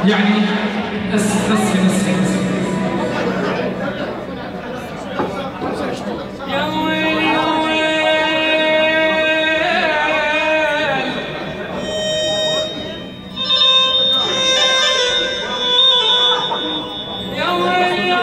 يعني اسهل يا ويل يا ويل يا ويل يا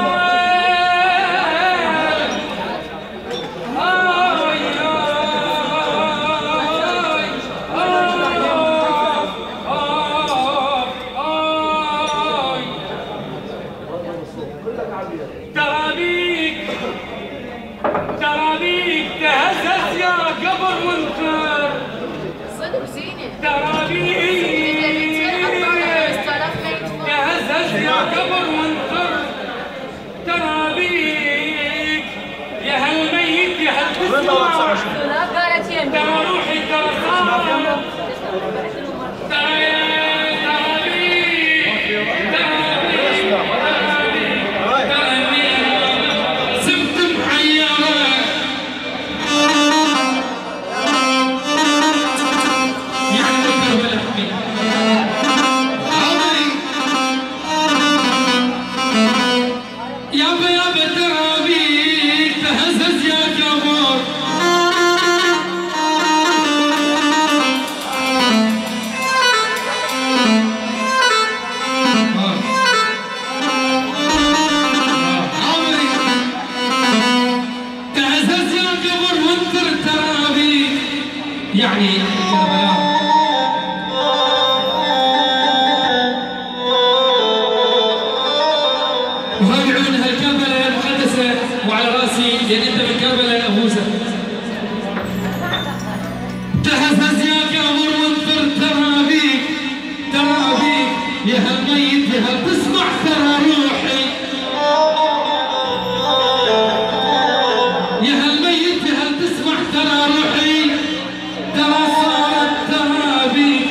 ترابيك تهزز يا قبر وانثر صدق زينة ترابيك تهزز يا قبر وانثر ترابيك يا هالميت يا هالتسمع ترى روحي ترى صار يعني وهاي عيونها الكربلاء المقدسة وعلى راسي لأن أنت من كربلاء أبوسة تهزز يا قبر وانثر ترابيك يا هالميت يا هال تسمع ترى روحي يا هالميت يا هال تسمع ترى روحي ترى صارت ترابيك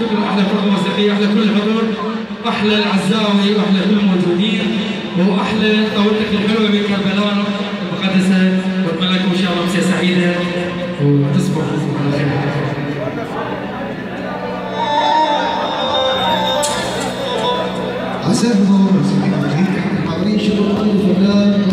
شكرا احلى فرقه موسيقيه احلى كل الحضور احلى العزاوي واحلى كل الموجودين واحلى طاولتك الحلوه من كربلاء المقدسه واتمنى لكم ان شاء الله مساء سعيده وتصبحوا على خير. عساكم الله وسعيد الحاضرين شكرا لكم الفنان